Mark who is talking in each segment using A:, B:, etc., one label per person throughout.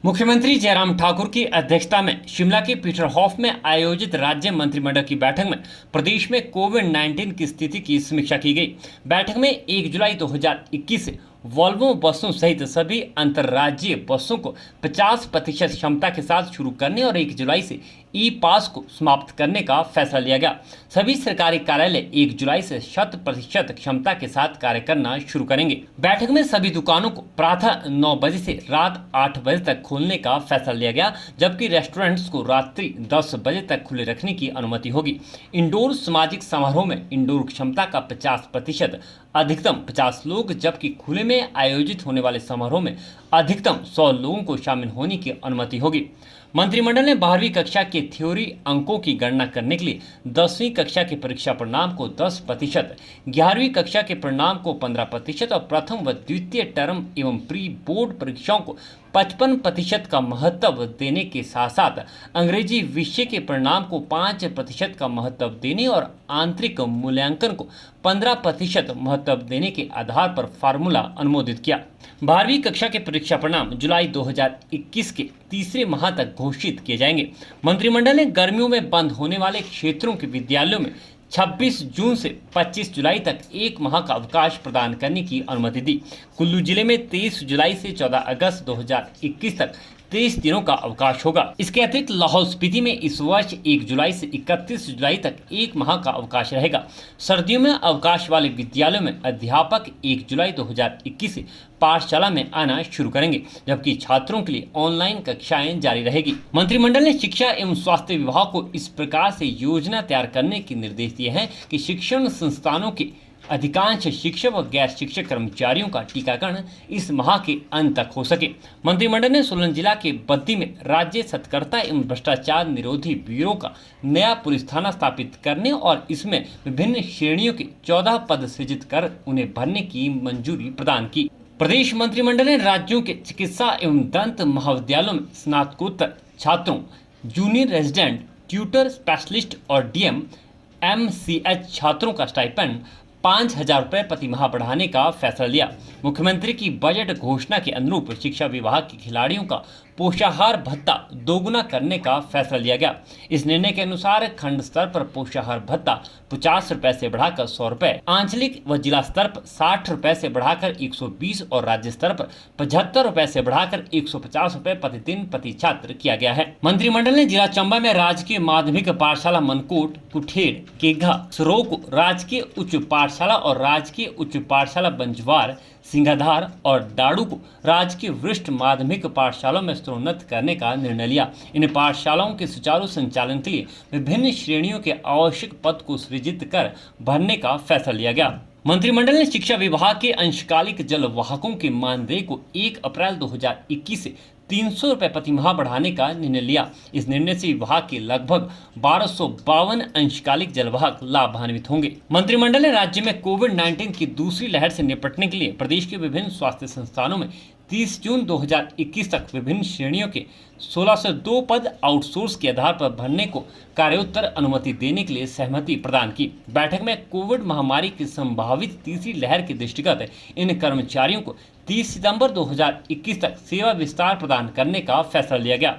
A: मुख्यमंत्री जयराम ठाकुर की अध्यक्षता में शिमला के पीटरहॉफ में आयोजित राज्य मंत्रिमंडल की बैठक में प्रदेश में कोविड-19 की स्थिति की समीक्षा की गई। बैठक में 1 जुलाई 2021 से वॉल्वो बसों सहित सभी अंतर्राज्यीय बसों को 50% क्षमता के साथ शुरू करने और 1 जुलाई से ई पास को समाप्त करने का फैसला लिया गया। सभी सरकारी कार्यालय 1 जुलाई से 100% क्षमता के साथ कार्य करना शुरू करेंगे। बैठक में सभी दुकानों को प्रातः 9 बजे से रात 8 बजे तक खोलने का फैसला लिया गया, जबकि रेस्टोरेंट्स को रात्रि 10 बजे तक खुले रखने की अनुमति होगी। इंडोर सामाजिक समारोह में इंडोर क्षमता का 50%, अधिकतम 50 लोग, जबकि खुले में आयोजित होने वाले समारोह में अधिकतम 100 लोगों को शामिल होने की अनुमति होगी। मंत्रिमंडल ने 12वीं कक्षा के थ्योरी अंकों की गणना करने के लिए 10वीं कक्षा के परीक्षा परिणाम को 10%, 11वीं कक्षा के परिणाम को 15% और प्रथम व द्वितीय टर्म एवं प्री बोर्ड परीक्षाओं को 55% का महत्व देने के साथ साथ अंग्रेजी विषय के परिणाम को 5% का महत्व देने और आंतरिक मूल्यांकन को 15% महत्व देने के आधार पर फार्मूला अनुमोदित किया। 12वीं कक्षा के परीक्षा परिणाम जुलाई 2021 के तीसरे माह तक घोषित किए जाएंगे। मंत्रिमंडल ने गर्मियों में बंद होने वाले क्षेत्रों के विद्यालयों में 26 जून से 25 जुलाई तक 1 माह का अवकाश प्रदान करने की अनुमति दी। कुल्लू जिले में 23 जुलाई से 14 अगस्त 2021 तक 23 दिनों का अवकाश होगा। इसके अतिरिक्त लाहौल स्पीति में इस वर्ष 1 जुलाई से 31 जुलाई तक 1 माह का अवकाश रहेगा। सर्दियों में अवकाश वाले विद्यालयों में अध्यापक 1 जुलाई 2021 से पाठशाला में आना शुरू करेंगे, जबकि छात्रों के लिए ऑनलाइन कक्षाएं जारी रहेगी। मंत्रिमंडल ने शिक्षा एवं स्वास्थ्य विभाग को इस प्रकार से योजना तैयार करने के निर्देश दिए हैं कि शिक्षण संस्थानों के अधिकांश शिक्षक व गैर शिक्षक कर्मचारियों का टीकाकरण इस माह के अंत तक हो सके। मंत्रिमंडल ने सोलन जिला के बद्दी में राज्य सतर्कता एवं भ्रष्टाचार निरोधी ब्यूरो का नया पुलिस थाना स्थापित करने और इसमें विभिन्न श्रेणियों के 14 पद सृजित कर उन्हें भरने की मंजूरी प्रदान की। प्रदेश मंत्रिमंडल ने राज्यों के चिकित्सा एवं दंत महाविद्यालयों में स्नातकोत्तर छात्रों, जूनियर रेजिडेंट, ट्यूटर, स्पेशलिस्ट और डीएम MCH छात्रों का स्टाइपेंड 5,000 रुपये प्रति माह बढ़ाने का फैसला लिया। मुख्यमंत्री की बजट घोषणा के अनुरूप शिक्षा विभाग के खिलाड़ियों का पोषाहार भत्ता दोगुना करने का फैसला लिया गया। इस निर्णय के अनुसार खंड स्तर पर पोषाहार भत्ता 50 रुपए से बढ़ाकर 100 रुपए, आंचलिक व जिला स्तर पर 60 रुपए से बढ़ाकर 120 और राज्य स्तर पर 75 रुपए से बढ़ाकर 150 रुपए प्रतिदिन प्रति छात्र किया गया है। मंत्रिमंडल ने जिला चंबा में राजकीय माध्यमिक पाठशाला मनकोट, कुठेड़, केघा, सरोह को राजकीय उच्च पाठशाला और राजकीय उच्च पाठशाला बंजवार, सिंघाधार और डाड़ू को राजकीय वरिष्ठ माध्यमिक पाठशालाओं में स्तरोन्नत करने का निर्णय लिया। इन पाठशालाओं के सुचारू संचालन के लिए विभिन्न श्रेणियों के आवश्यक पद को सृजित कर भरने का फैसला लिया गया। मंत्रिमंडल ने शिक्षा विभाग के अंशकालिक जल वाहकों के मानदेय को 1 अप्रैल 2021 से 300 रुपए प्रति माह बढ़ाने का निर्णय लिया। इस निर्णय से विभाग के लगभग 1252 अंशकालिक जलवाहक लाभान्वित होंगे। मंत्रिमंडल ने राज्य में कोविड-19 की दूसरी लहर से निपटने के लिए प्रदेश के विभिन्न स्वास्थ्य संस्थानों में 30 जून 2021 तक विभिन्न श्रेणियों के 1602 पद आउटसोर्स के आधार पर भरने को कार्योत्तर अनुमति देने के लिए सहमति प्रदान की। बैठक में कोविड महामारी की संभावित तीसरी लहर के दृष्टिगत इन कर्मचारियों को 30 सितंबर 2021 तक सेवा विस्तार प्रदान करने का फैसला लिया गया।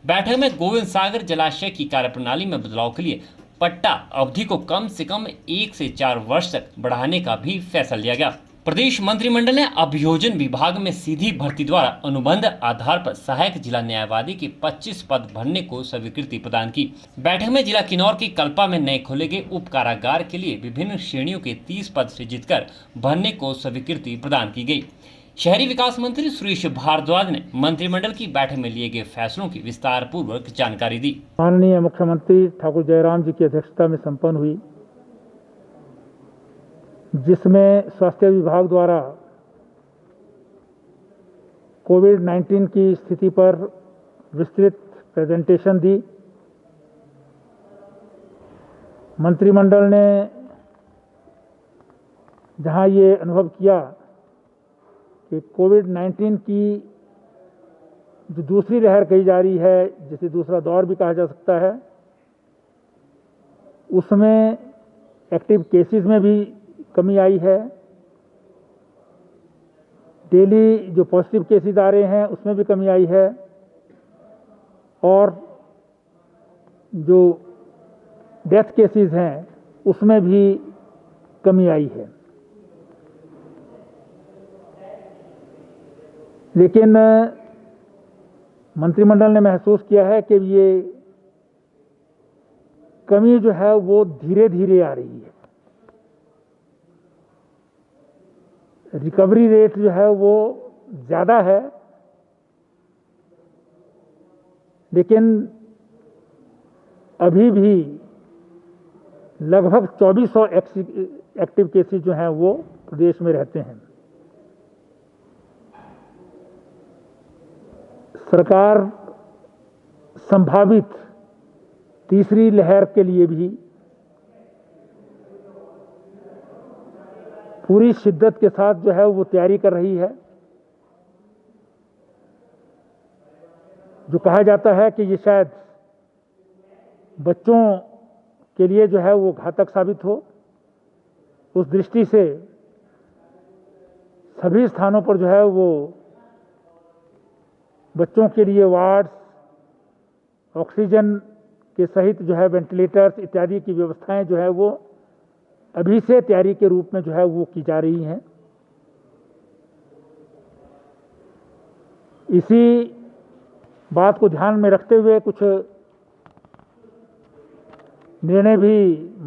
A: बैठक में गोविंद सागर जलाशय की कार्यप्रणाली में बदलाव के लिए पट्टा अवधि को कम से कम 1 से 4 वर्ष तक बढ़ाने का भी फैसला लिया गया। प्रदेश मंत्रिमंडल ने अभियोजन विभाग में सीधी भर्ती द्वारा अनुबंध आधार पर सहायक जिला न्यायवादी के 25 पद भरने को स्वीकृति प्रदान की। बैठक में जिला किन्नौर की कल्पा में नए खोले गए उप कारागार के लिए विभिन्न श्रेणियों के 30 पद सृजित कर भरने को स्वीकृति प्रदान की गई। शहरी विकास मंत्री सुरेश भारद्वाज ने मंत्रिमंडल की बैठक में लिए गए फैसलों की विस्तार पूर्वक जानकारी दी।
B: माननीय मुख्यमंत्री ठाकुर जयराम जी की अध्यक्षता में संपन्न हुई, जिसमें स्वास्थ्य विभाग द्वारा कोविड-19 की स्थिति पर विस्तृत प्रेजेंटेशन दी। मंत्रिमंडल ने जहां ये अनुभव किया कि कोविड-19 की जो दूसरी लहर कही जा रही है, जिसे दूसरा दौर भी कहा जा सकता है, उसमें एक्टिव केसेस में भी कमी आई है। डेली जो पॉजिटिव केसेस आ रहे हैं उसमें भी कमी आई है। और जो डेथ केसेस हैं उसमें भी कमी आई है। लेकिन मंत्रिमंडल ने महसूस किया है कि ये कमी जो है वो धीरे धीरे आ रही है। रिकवरी रेट जो है वो ज़्यादा है, लेकिन अभी भी लगभग 2400 एक्टिव केसेस जो हैं वो प्रदेश में रहते हैं। सरकार संभावित तीसरी लहर के लिए भी पूरी शिद्दत के साथ जो है वो तैयारी कर रही है। जो कहा जाता है कि ये शायद बच्चों के लिए जो है वो घातक साबित हो, उस दृष्टि से सभी स्थानों पर जो है वो बच्चों के लिए वार्ड्स, ऑक्सीजन के सहित जो है वेंटिलेटर्स इत्यादि की व्यवस्थाएं जो है वो अभी से तैयारी के रूप में जो है वो की जा रही हैं। इसी बात को ध्यान में रखते हुए कुछ निर्णय भी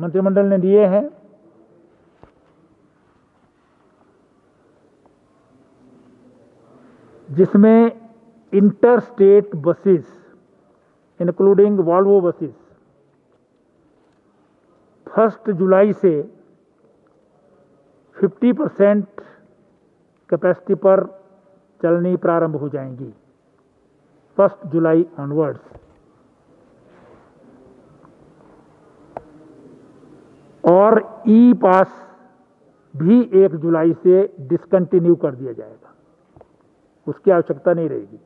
B: मंत्रिमंडल ने लिए हैं। जिसमें inter state buses including Volvo buses 1 जुलाई से 50% कैपेसिटी पर चलनी प्रारंभ हो जाएंगी, 1 जुलाई ऑनवर्ड्स। और ई पास भी 1 जुलाई से डिसकंटिन्यू कर दिया जाएगा, उसकी आवश्यकता नहीं रहेगी।